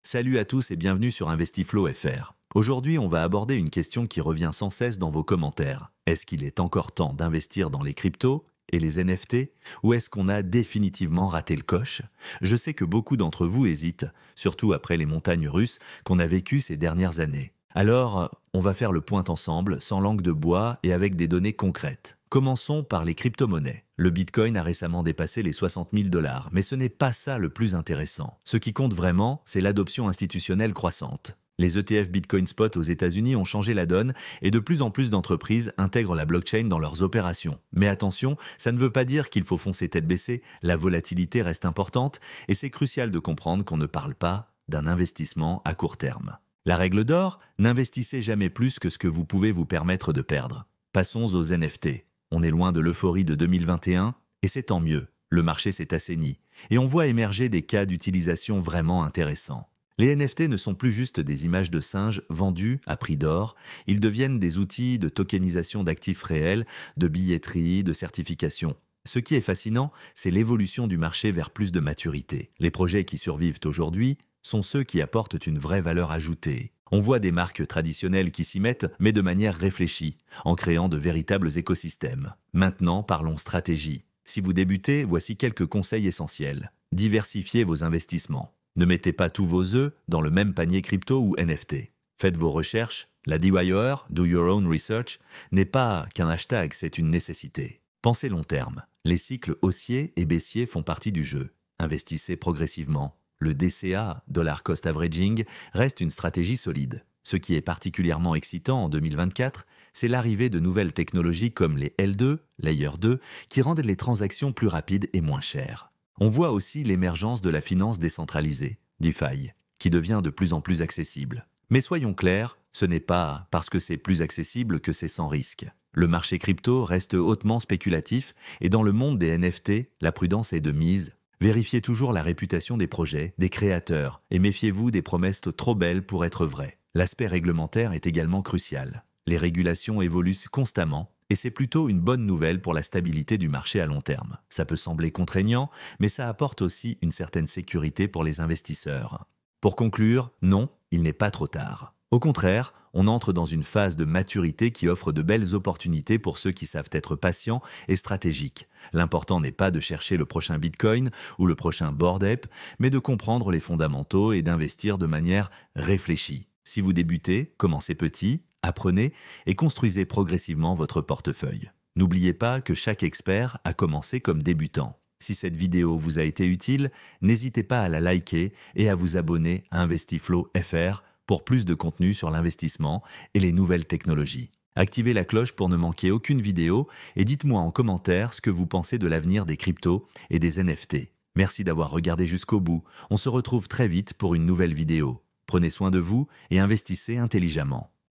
Salut à tous et bienvenue sur Investiflow FR. Aujourd'hui, on va aborder une question qui revient sans cesse dans vos commentaires. Est-ce qu'il est encore temps d'investir dans les cryptos et les NFT ou est-ce qu'on a définitivement raté le coche? Je sais que beaucoup d'entre vous hésitent, surtout après les montagnes russes qu'on a vécues ces dernières années. Alors, on va faire le point ensemble, sans langue de bois et avec des données concrètes. Commençons par les crypto-monnaies. Le Bitcoin a récemment dépassé les 60 000 $, mais ce n'est pas ça le plus intéressant. Ce qui compte vraiment, c'est l'adoption institutionnelle croissante. Les ETF Bitcoin Spot aux États-Unis ont changé la donne et de plus en plus d'entreprises intègrent la blockchain dans leurs opérations. Mais attention, ça ne veut pas dire qu'il faut foncer tête baissée, la volatilité reste importante et c'est crucial de comprendre qu'on ne parle pas d'un investissement à court terme. La règle d'or, n'investissez jamais plus que ce que vous pouvez vous permettre de perdre. Passons aux NFT. On est loin de l'euphorie de 2021 et c'est tant mieux. Le marché s'est assaini et on voit émerger des cas d'utilisation vraiment intéressants. Les NFT ne sont plus juste des images de singes vendues à prix d'or, ils deviennent des outils de tokenisation d'actifs réels, de billetterie, de certification. Ce qui est fascinant, c'est l'évolution du marché vers plus de maturité. Les projets qui survivent aujourd'hui sont ceux qui apportent une vraie valeur ajoutée. On voit des marques traditionnelles qui s'y mettent, mais de manière réfléchie, en créant de véritables écosystèmes. Maintenant, parlons stratégie. Si vous débutez, voici quelques conseils essentiels. Diversifiez vos investissements. Ne mettez pas tous vos œufs dans le même panier crypto ou NFT. Faites vos recherches. La DIY, Do Your Own Research, n'est pas qu'un hashtag, c'est une nécessité. Pensez long terme. Les cycles haussiers et baissiers font partie du jeu. Investissez progressivement. Le DCA, Dollar Cost Averaging, reste une stratégie solide. Ce qui est particulièrement excitant en 2024, c'est l'arrivée de nouvelles technologies comme les L2, Layer 2, qui rendent les transactions plus rapides et moins chères. On voit aussi l'émergence de la finance décentralisée, DeFi, qui devient de plus en plus accessible. Mais soyons clairs, ce n'est pas parce que c'est plus accessible que c'est sans risque. Le marché crypto reste hautement spéculatif et dans le monde des NFT, la prudence est de mise. Vérifiez toujours la réputation des projets, des créateurs, et méfiez-vous des promesses trop belles pour être vraies. L'aspect réglementaire est également crucial. Les régulations évoluent constamment, et c'est plutôt une bonne nouvelle pour la stabilité du marché à long terme. Ça peut sembler contraignant, mais ça apporte aussi une certaine sécurité pour les investisseurs. Pour conclure, non, il n'est pas trop tard. Au contraire, on entre dans une phase de maturité qui offre de belles opportunités pour ceux qui savent être patients et stratégiques. L'important n'est pas de chercher le prochain Bitcoin ou le prochain Bored Ape, mais de comprendre les fondamentaux et d'investir de manière réfléchie. Si vous débutez, commencez petit, apprenez et construisez progressivement votre portefeuille. N'oubliez pas que chaque expert a commencé comme débutant. Si cette vidéo vous a été utile, n'hésitez pas à la liker et à vous abonner à Investiflow FR pour plus de contenu sur l'investissement et les nouvelles technologies. Activez la cloche pour ne manquer aucune vidéo et dites-moi en commentaire ce que vous pensez de l'avenir des cryptos et des NFT. Merci d'avoir regardé jusqu'au bout. On se retrouve très vite pour une nouvelle vidéo. Prenez soin de vous et investissez intelligemment.